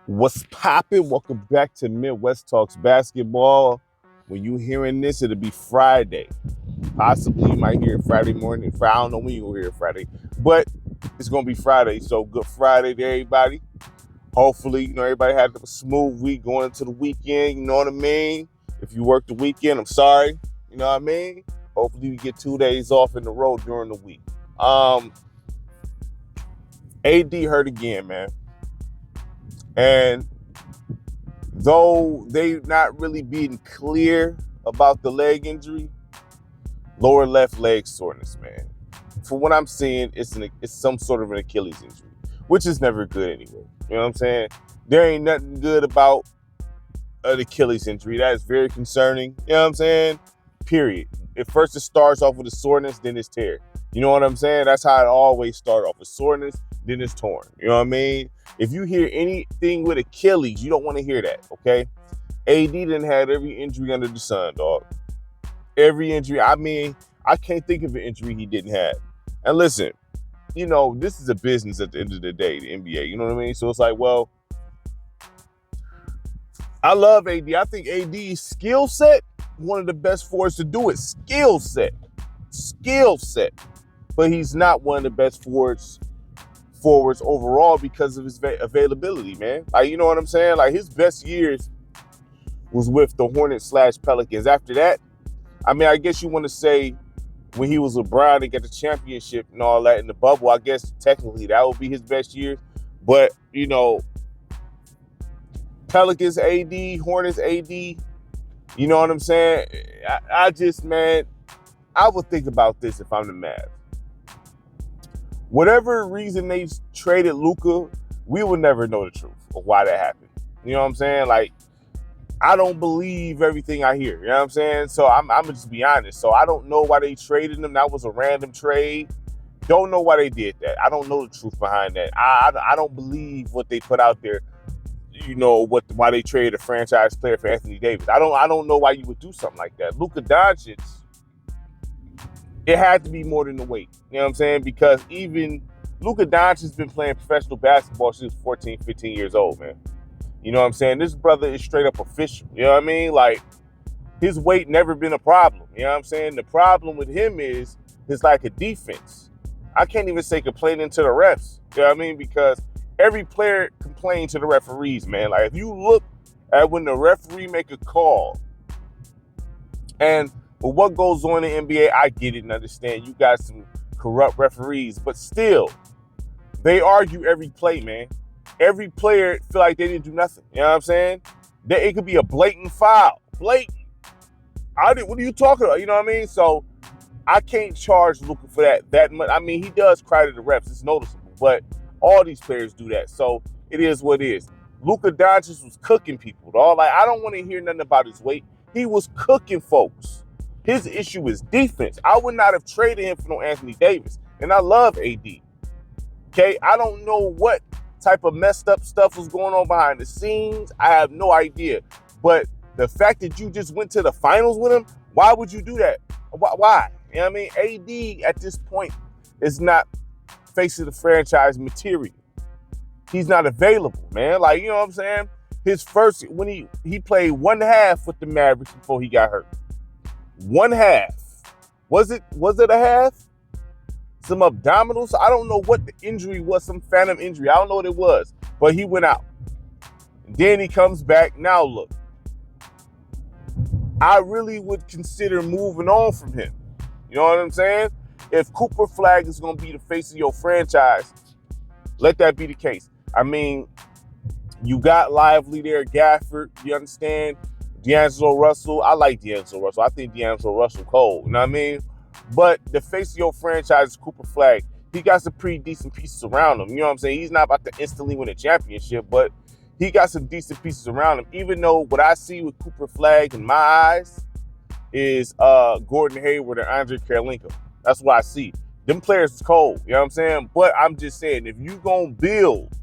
What's poppin'? Welcome back to Midwest Talks Basketball. When you hearing this, it'll be Friday. Possibly you might hear it Friday morning. I don't know when you'll hear it Friday, but it's gonna be Friday. So good Friday to everybody. Hopefully, everybody had a smooth week going into the weekend. You know what I mean? If you work the weekend, I'm sorry. You know what I mean? Hopefully you get 2 days off in a row during the week. AD hurt again, man. And though they not really being clear about the leg injury, lower left leg soreness, man. From what I'm seeing, it's some sort of an Achilles injury, which is never good anyway. You know what I'm saying? There ain't nothing good about an Achilles injury. That is very concerning. You know what I'm saying? Period. At first it starts off with a soreness, then it's tear. You know what I'm saying? That's how it always starts off with soreness, then it's torn. You know what I mean? If you hear anything with Achilles, you don't want to hear that, okay? AD didn't have every injury under the sun, dog. Every injury. I mean, I can't think of an injury he didn't have. And listen, this is a business at the end of the day, the NBA. You know what I mean? So it's like, well, I love AD. I think AD's skill set, one of the best forwards to do it. Skill set. But he's not one of the best forwards overall because of his availability, man. Like, you know what I'm saying? Like, his best years was with the Hornets/Pelicans. After that, I mean, I guess you want to say when he was with Brown and got the championship and all that in the bubble, I guess technically that would be his best years. But, Pelicans AD, Hornets AD, you know what I'm saying? I would think about this if I'm the Mavs. Whatever reason they traded Luka, we will never know the truth of why that happened. You know what I'm saying? Like, I don't believe everything I hear. You know what I'm saying? So I'm going to just be honest. So I don't know why they traded him. That was a random trade. Don't know why they did that. I don't know the truth behind that. I don't believe what they put out there, why they traded a franchise player for Anthony Davis. I don't know why you would do something like that. Luka Doncic, it had to be more than the weight. You know what I'm saying? Because even Luka Doncic has been playing professional basketball since 14, 15 years old, man. You know what I'm saying? This brother is straight up official. You know what I mean? Like, his weight never been a problem. You know what I'm saying? The problem with him is his lack of defense. I can't even say complaining to the refs. You know what I mean? Because every player complains to the referees, man. Like, if you look at when the referee make a call, and what goes on in the NBA, I get it and understand. You got some corrupt referees, but still, they argue every play, man. Every player feel like they didn't do nothing. You know what I'm saying? It could be a blatant foul. Blatant. What are you talking about? You know what I mean? So I can't charge Luka for that much. I mean, he does cry to the refs. It's noticeable. But all these players do that. So it is what it is. Luka Doncic was cooking people, dog. Like, I don't want to hear nothing about his weight. He was cooking folks. His issue is defense. I would not have traded him for no Anthony Davis. And I love AD. Okay? I don't know what type of messed up stuff was going on behind the scenes. I have no idea. But the fact that you just went to the finals with him, why would you do that? Why? You know what I mean? AD at this point is not facing the franchise material. He's not available, man. Like, you know what I'm saying? His first, when he played one half with the Mavericks before he got hurt. One half. Was it a half? Some abdominals? I don't know what the injury was, some phantom injury. I don't know what it was, but he went out. Then he comes back. Now look, I really would consider moving on from him. You know what I'm saying? If Cooper Flag is going to be the face of your franchise, let that be the case. I mean, you got Lively there, Gafford, you understand? D'Angelo Russell. I like D'Angelo Russell. I think D'Angelo Russell cold. You know what I mean? But the face of your franchise is Cooper Flag. He got some pretty decent pieces around him. You know what I'm saying? He's not about to instantly win a championship, but he got some decent pieces around him. Even though what I see with Cooper Flag in my eyes is Gordon Hayward and Andre Karolinko. That's what I see. Them players is cold. You know what I'm saying? But I'm just saying, if you gonna build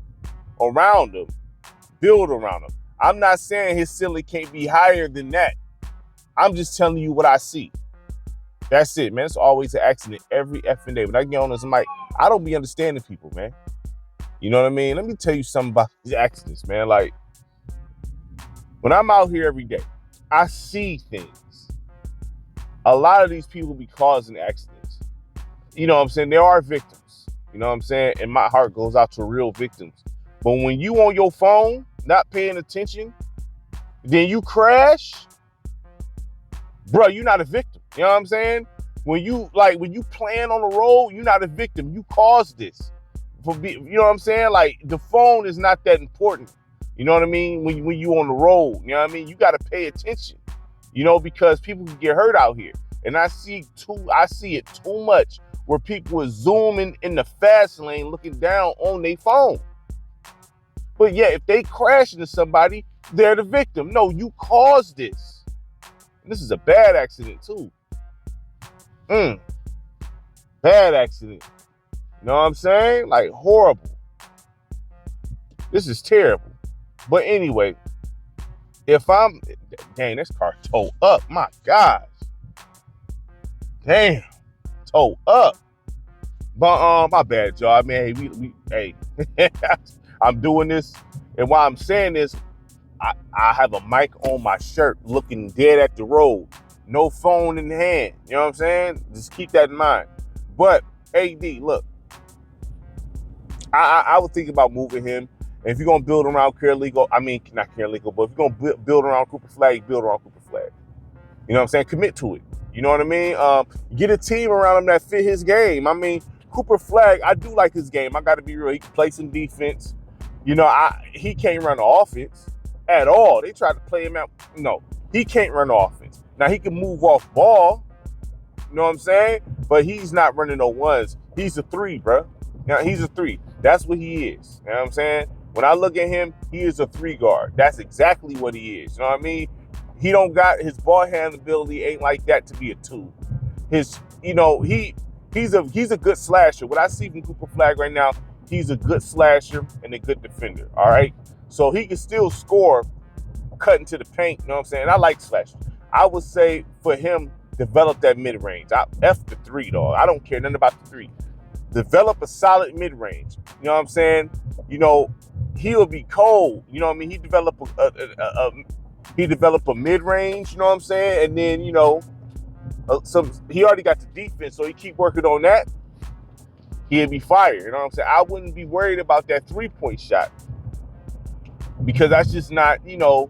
around him, build around him. I'm not saying his ceiling can't be higher than that. I'm just telling you what I see. That's it, man. It's always an accident every effing day. When I get on this mic, I don't be understanding people, man. You know what I mean? Let me tell you something about these accidents, man. Like, when I'm out here every day, I see things. A lot of these people be causing accidents. You know what I'm saying? There are victims. You know what I'm saying? And my heart goes out to real victims. But when you on your phone, not paying attention, then you crash, bro, you're not a victim. You know what I'm saying? When you plan on the road, you're not a victim. You caused this. You know what I'm saying? Like, the phone is not that important. You know what I mean? When you on the road, you know what I mean? You got to pay attention, you know, because people can get hurt out here. And I see it too much where people are zooming in the fast lane looking down on their phone. But yeah, if they crash into somebody, they're the victim. No, you caused this. And this is a bad accident too. Bad accident. You know what I'm saying? Like, horrible. This is terrible. But anyway, dang, this car towed up. My gosh. Damn, towed up. But my bad, y'all. I mean, hey, I'm doing this, and while I'm saying this, I have a mic on my shirt, looking dead at the road. No phone in hand. You know what I'm saying? Just keep that in mind. But AD, look, I would think about moving him. And if you're gonna build around Carolico, not Carolico, but if you're gonna build around Cooper Flag, build around Cooper Flag. You know what I'm saying? Commit to it. You know what I mean? Get a team around him that fit his game. I mean, Cooper Flag, I do like his game. I got to be real. He can play some defense. You know, he can't run the offense at all. They tried to play him out. No, he can't run the offense. Now, he can move off ball. You know what I'm saying? But he's not running no ones. He's a 3, bro. Now, he's a 3. That's what he is. You know what I'm saying? When I look at him, he is a 3 guard. That's exactly what he is. You know what I mean? He don't got his ball handling ability ain't like that to be a 2. He's a good slasher. What I see from Cooper Flag right now, he's a good slasher and a good defender. All right. So he can still score cutting to the paint. You know what I'm saying? I like slashers. I would say for him, develop that mid-range. F the 3, dog. I don't care nothing about the 3. Develop a solid mid-range. You know what I'm saying? You know, he'll be cold. You know what I mean? He developed a mid-range, you know what I'm saying? And then, you know, he already got the defense, so he keep working on that. He'll be fired, you know what I'm saying? I wouldn't be worried about that 3-point shot because that's just not, you know,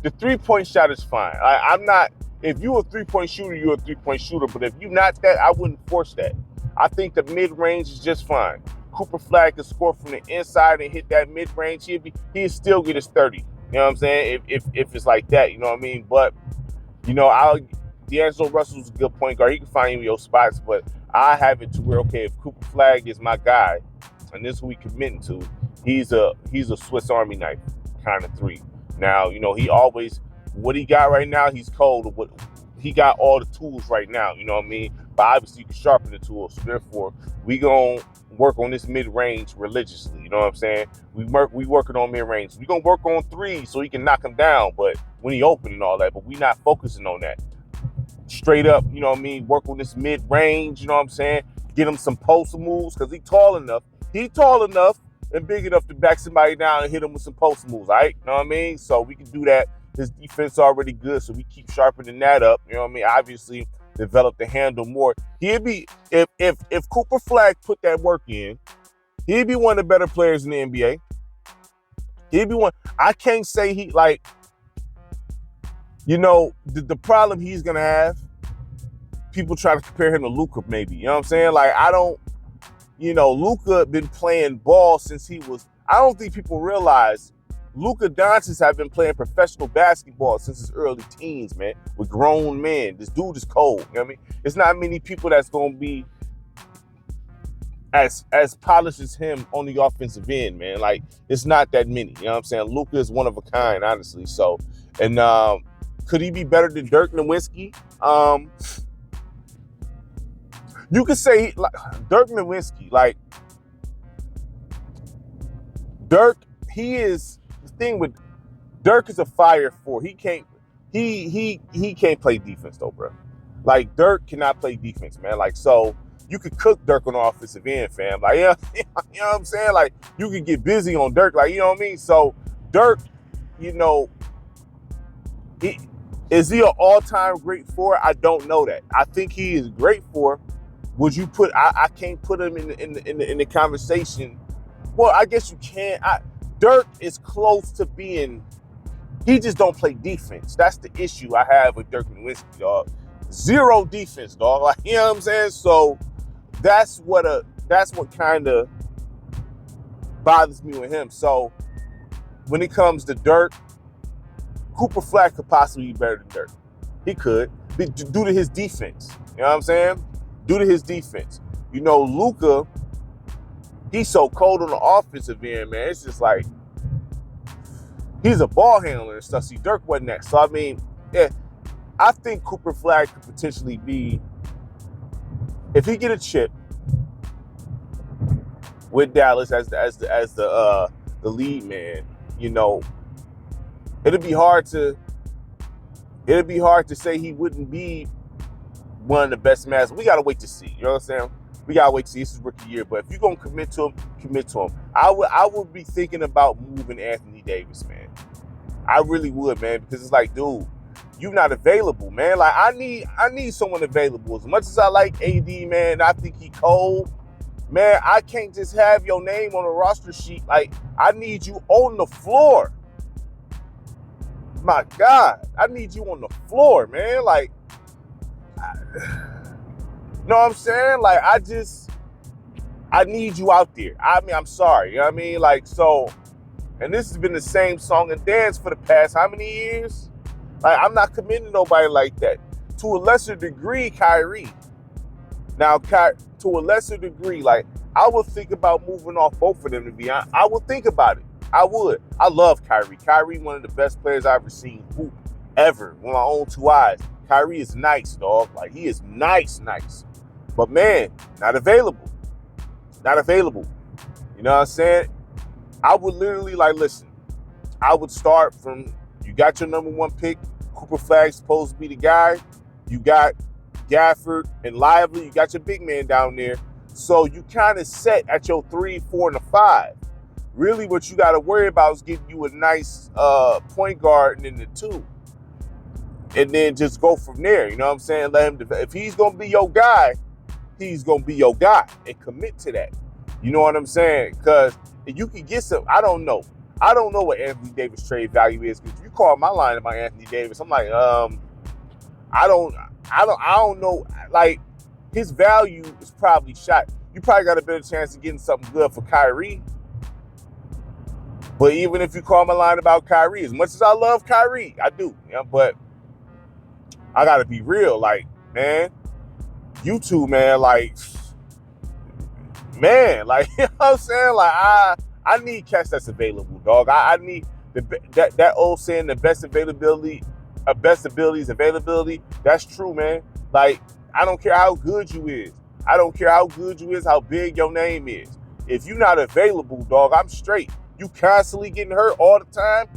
the 3-point shot is fine. I'm not, if you're a 3-point shooter, you're a 3-point shooter, but if you're not that, I wouldn't force that. I think the mid-range is just fine. Cooper Flag can score from the inside and hit that mid-range. He'll still get his 30. You know what I'm saying? If it's like that, you know what I mean? But, you know, D'Angelo Russell's a good point guard. He can find you your spots, but I have it to where, okay, if Cooper Flag is my guy, and this is who we committing to, he's a Swiss Army knife kind of 3. Now, you know, what he got right now, he's cold. He got all the tools right now, you know what I mean? But obviously you can sharpen the tools. So therefore, we gonna work on this mid-range religiously, you know what I'm saying? We working on mid-range. We gonna work on 3 so he can knock him down, but when he open and all that, but we not focusing on that. Straight up, you know what I mean? Work on this mid-range, you know what I'm saying? Get him some post moves, because he's tall enough and big enough to back somebody down and hit him with some post moves, all right? You know what I mean? So we can do that. His defense already good, so we keep sharpening that up, you know what I mean? Obviously, develop the handle more. He'd be, if Cooper Flag put that work in, he'd be one of the better players in the NBA. He'd be one. I can't say he, like, you know, the problem he's going to have, people try to compare him to Luka maybe, you know what I'm saying? Like, Luka been playing ball since I don't think people realize Luka Doncic have been playing professional basketball since his early teens, man, with grown men. This dude is cold, you know what I mean? It's not many people that's going to be as polished as him on the offensive end, man. Like, it's not that many, you know what I'm saying? Luka is one of a kind, honestly. So, and could he be better than Dirk Nowitzki? You could say Dirk Nowitzki, like Dirk, the thing with Dirk is a fire for. He can't play defense though, bro. Like, Dirk cannot play defense, man. Like, so you could cook Dirk on the offensive end, fam. Like, yeah, you know what I'm saying? Like, you could get busy on Dirk, like, you know what I mean? So Dirk, you know, is he an all-time great four? I don't know that. I think he is great for. Would you put? I can't put him in the conversation. Well, I guess you can. Dirk is close to being. He just don't play defense. That's the issue I have with Dirk Nowitzki, dog. Zero defense, dog. Like, you know what I'm saying? So that's what kind of bothers me with him. So when it comes to Dirk, Cooper Flag could possibly be better than Dirk. He could, due to his defense. You know what I'm saying? Due to his defense. You know, Luka, he's so cold on the offensive end, man. It's just like, he's a ball handler and stuff. See, Dirk wasn't that. So, I mean, yeah, I think Cooper Flag could potentially be, if he get a chip with Dallas as the lead man, you know, it'd be hard to say he wouldn't be one of the best masters. We gotta wait to see. You know what I'm saying? We gotta wait to see. This is rookie year. But if you're gonna commit to him, commit to him. I would be thinking about moving Anthony Davis, man. I really would, man, because it's like, dude, you're not available, man. Like, I need someone available. As much as I like AD, man, I think he cold. Man, I can't just have your name on a roster sheet. Like, I need you on the floor. My God, I need you on the floor, man. Like, you know what I'm saying? Like, I need you out there. I mean, I'm sorry. You know what I mean? Like, so, and this has been the same song and dance for the past how many years? Like, I'm not committing to nobody like that. To a lesser degree, Kyrie. Now, to a lesser degree, like, I would think about moving off both of them, to be honest. I would think about it. I would. I love Kyrie. Kyrie, one of the best players I've ever seen hoop ever with my own two eyes. Kyrie is nice, dog. Like, he is nice. But, man, not available. Not available. You know what I'm saying? I would literally, like, listen, I would start from, you got your number one pick. Cooper Flag's supposed to be the guy. You got Gafford and Lively. You got your big man down there. So you kind of set at your 3, 4, and a 5. Really, what you got to worry about is getting you a nice point guard and then the 2. And then just go from there. You know what I'm saying? Let him develop. If he's going to be your guy, he's going to be your guy. And commit to that. You know what I'm saying? Because you can get some, I don't know. I don't know what Anthony Davis trade value is. Because if you call my line about Anthony Davis, I'm like, I don't know. Like, his value is probably shot. You probably got a better chance of getting something good for Kyrie. But even if you call my line about Kyrie, as much as I love Kyrie, I do. You know, but I got to be real. Like, man, you two, man, like, man, like, you know what I'm saying? Like, I need cats that's available, dog. I need that old saying, the best availability, best ability is availability. That's true, man. Like, I don't care how good you is. I don't care how good you is, how big your name is. If you're not available, dog, I'm straight. You constantly getting hurt all the time.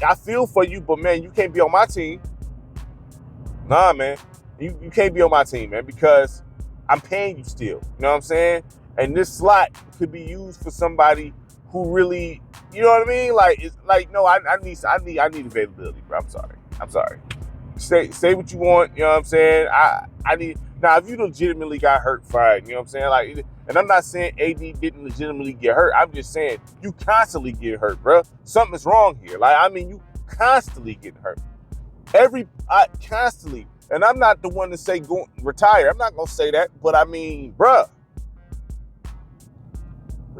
I feel for you, but, man, you can't be on my team. Nah, man. You can't be on my team, man, because I'm paying you still. You know what I'm saying? And this slot could be used for somebody who really, you know what I mean? Like, it's like, no, I need availability, bro. I'm sorry. Say what you want, you know what I'm saying? I need, now, if you legitimately got hurt, fine, you know what I'm saying? Like, and I'm not saying AD didn't legitimately get hurt. I'm just saying you constantly get hurt, bro. Something's wrong here. Like, I mean, you constantly get hurt. Constantly. And I'm not the one to say go retire. I'm not going to say that. But, I mean, bruh,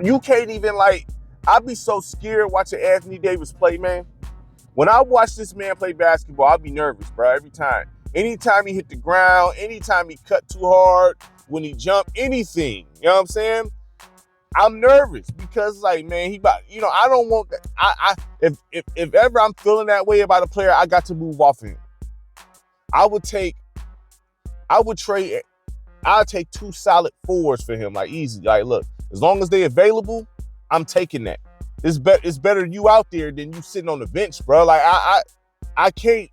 you can't even, like, I'd be so scared watching Anthony Davis play, man. When I watch this man play basketball, I'll be nervous, bro, every time. Anytime he hit the ground, anytime he cut too hard, when he jumped, anything, you know what I'm saying? I'm nervous because, like, man, I don't want that. If ever I'm feeling that way about a player, I got to move off him. I'll take 2 solid 4s for him, like, easy. Like, look, as long as they available, I'm taking that. It's better you out there than you sitting on the bench, bro. Like, I can't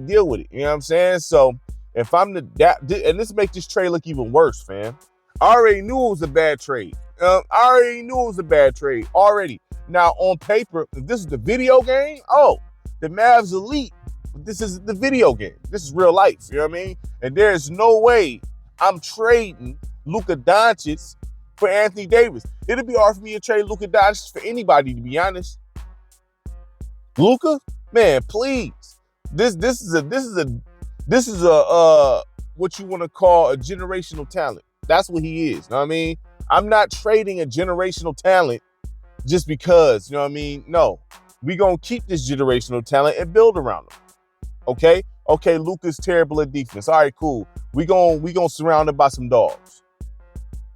deal with it. You know what I'm saying? So if I'm and this makes this trade look even worse, fam. I already knew it was a bad trade. I already knew it was a bad trade already. Now, on paper, if this is the video game, oh, the Mavs elite. But this is the video game. This is real life. You know what I mean? And there's no way I'm trading Luka Doncic for Anthony Davis. It'd be hard for me to trade Luka Doncic for anybody, to be honest. Luka, man, please. This is a what you want to call a generational talent. That's what he is. You know what I mean? I'm not trading a generational talent just because, you know what I mean? No. We're going to keep this generational talent and build around him. Okay? Okay, Luka's terrible at defense. All right, cool. We're gonna surround him by some dogs.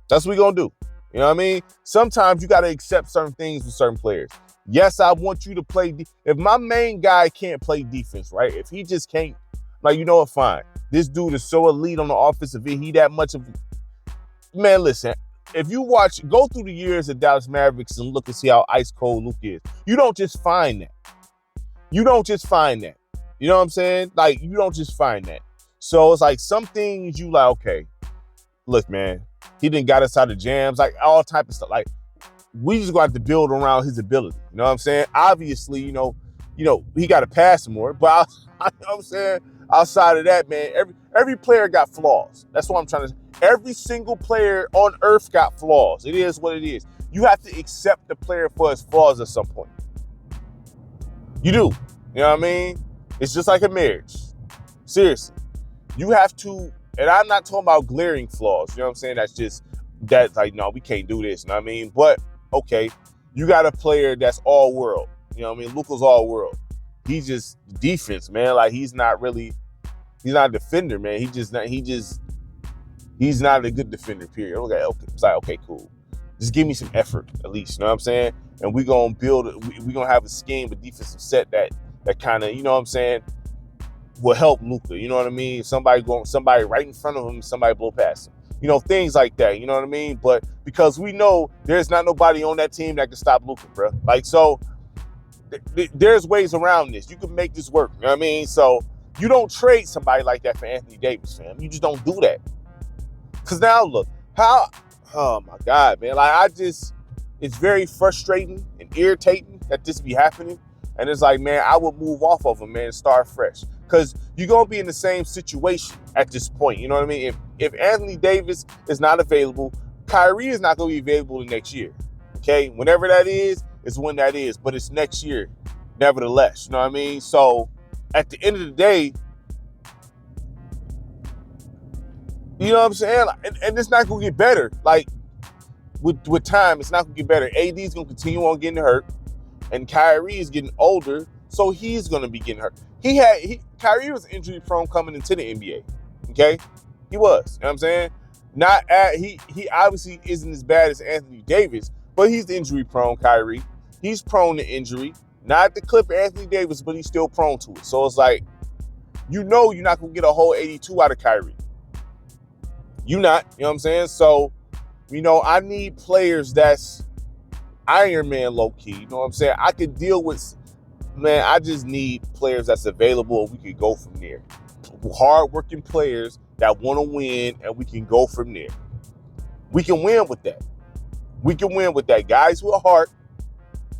That's what we're going to do. You know what I mean? Sometimes you got to accept certain things with certain players. Yes, I want you to play. If my main guy can't play defense, right? If he just can't, like, you know what, fine. This dude is so elite on the offensive end. He that much of, man, listen. If you go through the years of Dallas Mavericks and look and see how ice cold Luke is, you don't just find that. You don't just find that. You know what I'm saying? Like, you don't just find that. So it's like some things you like, okay, look, man, he done got us out of jams, like all type of stuff. Like, we just got to build around his ability. You know what I'm saying? Obviously, you know, he got to pass more, but you know what I'm saying? Outside of that, man, every player got flaws. That's what I'm trying to say. Every single player on earth got flaws. It is what it is. You have to accept the player for his flaws at some point. You do. You know what I mean? It's just like a marriage. Seriously. You have to, and I'm not talking about glaring flaws. You know what I'm saying? That's like, no, we can't do this. You know what I mean? But, okay, you got a player that's all world. You know what I mean? Luka's all world. He's just defense, man. Like, he's not a defender, man. He's not a good defender, period. Okay. It's like, okay, cool. Just give me some effort, at least. You know what I'm saying? And we're going to we're going to have a scheme, a defensive set that kind of, you know what I'm saying, will help Luka. You know what I mean? Somebody right in front of him, somebody blow past him. You know, things like that. You know what I mean? But because we know there's not nobody on that team that can stop Luka, bro. Like, so there's ways around this. You can make this work. You know what I mean? So you don't trade somebody like that for Anthony Davis, fam. You just don't do that. Because now, look, oh my God, man. Like, it's very frustrating and irritating that this be happening. And it's like, man, I would move off of him, man, and start fresh. Because you're going to be in the same situation at this point. You know what I mean? If Anthony Davis is not available, Kyrie is not going to be available the next year. Okay? Whenever that is when that is. But it's next year, nevertheless. You know what I mean? So, at the end of the day, you know what I'm saying? And it's not going to get better. Like, with time, it's not going to get better. AD is going to continue on getting hurt. And Kyrie is getting older, so he's going to be getting hurt. Kyrie was injury prone coming into the NBA. Okay? He was. You know what I'm saying? He obviously isn't as bad as Anthony Davis, but he's injury prone, Kyrie. He's prone to injury. Not the clip of Anthony Davis, but he's still prone to it. So it's like, you know you're not going to get a whole 82 out of Kyrie. You not. You know what I'm saying? So, you know, I need players that's Iron Man low-key. You know what I'm saying? I could deal with, man, I just need players that's available and we can go from there. Hard-working players that want to win and we can go from there. We can win with that. We can win with that. Guys with a heart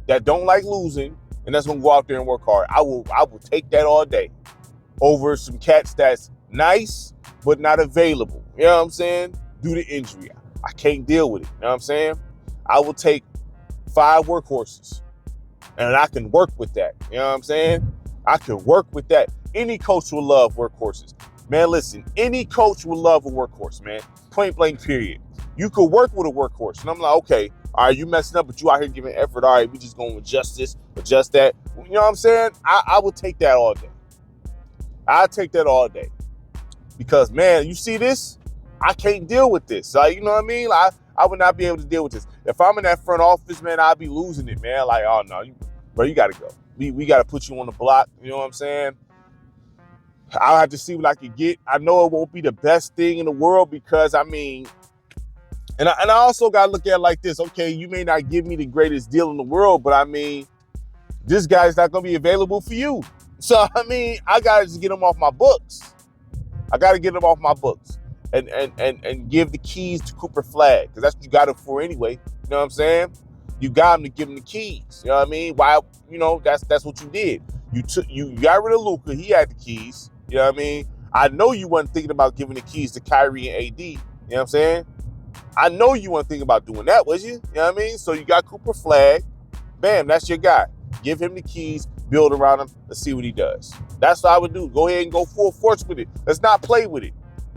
that don't like losing and that's going to go out there and work hard. I will take that all day over some cats that's nice but not available. You know what I'm saying? Due to injury. I can't deal with it. You know what I'm saying? I will take 5 workhorses and I can work with that. You know what I'm saying? I can work with that. Any coach will love workhorses. Man, listen, any coach will love a workhorse, man. Point blank, period. You could work with a workhorse. And I'm like, okay, all right, you messing up, but you out here giving effort. All right, we just going to adjust this, adjust that. You know what I'm saying? I will take that all day. I'll take that all day. Because, man, you see this? I can't deal with this. Like, you know what I mean? Like, I would not be able to deal with this. If I'm in that front office, man, I'd be losing it, man. Like, oh, no, you got to go. We got to put you on the block. You know what I'm saying? I'll have to see what I can get. I know it won't be the best thing in the world because, I mean, and I also got to look at it like this. Okay, you may not give me the greatest deal in the world, but, I mean, this guy's not going to be available for you. So, I mean, I got to just get him off my books. and give the keys to Cooper Flag, because that's what you got him for anyway. You know what I'm saying? You got him to give him the keys. You know what I mean? Why? You know, that's what you did. You got rid of Luka. He had the keys. You know what I mean? I know you wasn't thinking about giving the keys to Kyrie and AD. You know what I'm saying? I know you weren't thinking about doing that, was you? You know what I mean? So you got Cooper Flag. Bam, that's your guy. Give him the keys, build around him, let's see what he does. That's what I would do. Go ahead and go full force with it. Let's not play with it.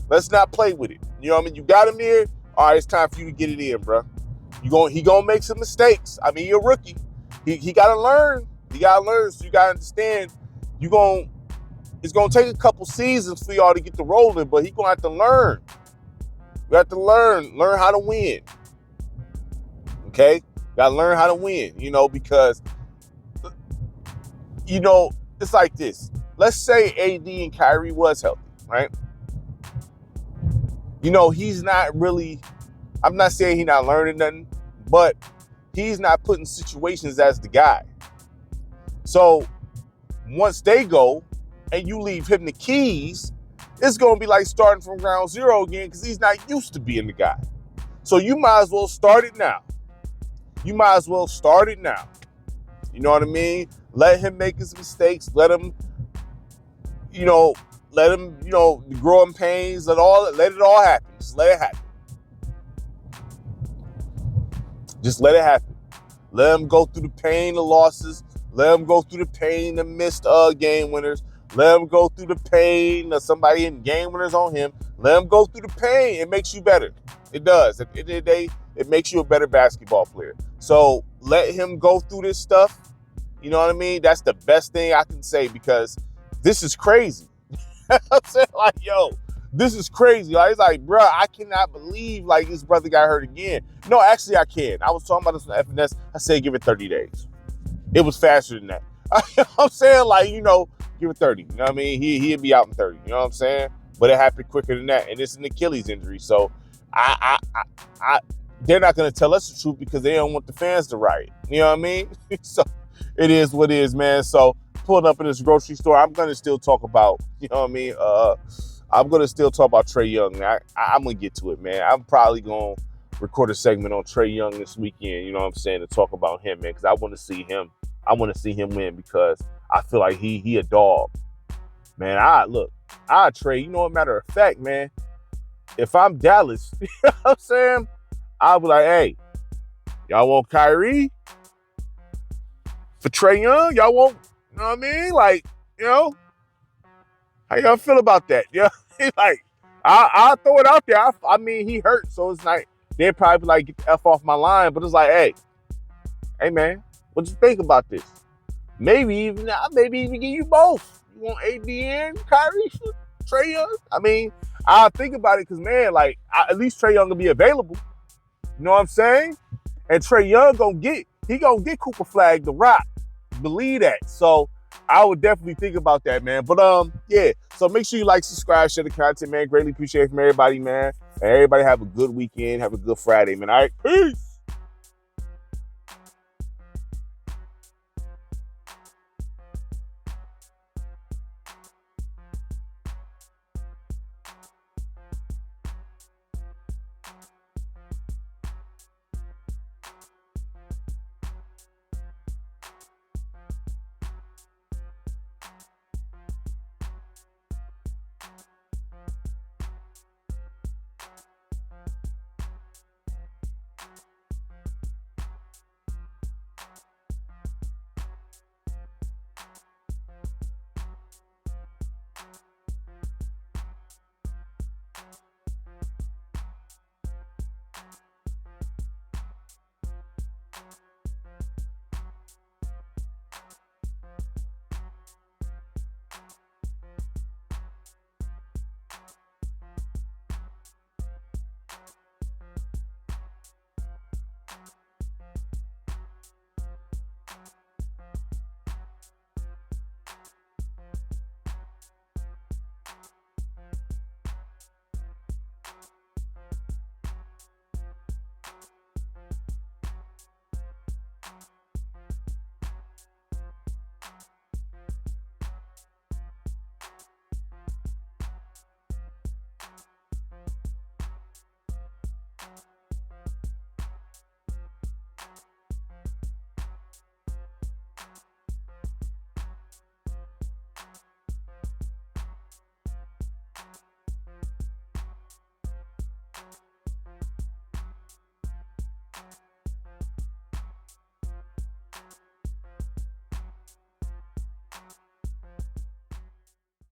Let's not play with it. You know what I mean? You got him there. All right, it's time for you to get it in, bro. He gonna make some mistakes. I mean, you're a rookie. He gotta learn. He gotta learn. So you gotta understand. It's gonna take a couple seasons for y'all to get the rolling, but he gonna have to learn. You have to learn how to win. Okay? Gotta learn how to win, because, it's like this. Let's say AD and Kyrie was healthy, right? He's not really, I'm not saying he's not learning nothing, but he's not put in situations as the guy. So once they go and you leave him the keys, it's going to be like starting from ground zero again, because he's not used to being the guy. So you might as well start it now. You know what I mean? Let him make his mistakes. Let him, grow in pains. Let it all happen. Just let it happen. Let him go through the pain of losses. Let him go through the pain of missed game winners. Let him go through the pain of somebody in game winners on him. Let him go through the pain. It makes you better. It does. At the end of the day, it makes you a better basketball player. So let him go through this stuff. You know what I mean? That's the best thing I can say, because this is crazy. I'm saying, this is crazy. It's like, bro, I cannot believe this brother got hurt again. No, actually I can. I was talking about this on FNS. I said give it 30 days. It was faster than that. I'm saying, give it 30. You know what I mean? He'd be out in 30. You know what I'm saying? But it happened quicker than that. And it's an Achilles injury. So they're not going to tell us the truth because they don't want the fans to riot. You know what I mean? So it is what it is, man. So pulling up in this grocery store, I'm going to still talk about, I'm going to still talk about Trae Young. I'm going to get to it, man. I'm probably going to record a segment on Trae Young this weekend, you know what I'm saying, to talk about him, man, because I want to see him. I want to see him win, because I feel like he a dog. Man, Trae, matter of fact, man, if I'm Dallas, you know what I'm saying, I'll be like, hey, y'all want Kyrie for Trae Young? Y'all want, you know what I mean? How y'all feel about that? I'll throw it out there. I mean, he hurt, so it's like, they'd probably be like, get the F off my line, but it's like, hey man, what you think about this? Maybe even give you both. You want AD and Kyrie for Trae Young? I mean, I'll think about it, because, man, at least Trae Young will be available. You know what I'm saying? And Trae Young gonna get Cooper Flag the rock. Believe that. So I would definitely think about that, man. But yeah. So make sure you like, subscribe, share the content, man. Greatly appreciate it from everybody, man. And everybody have a good weekend. Have a good Friday, man. All right, peace.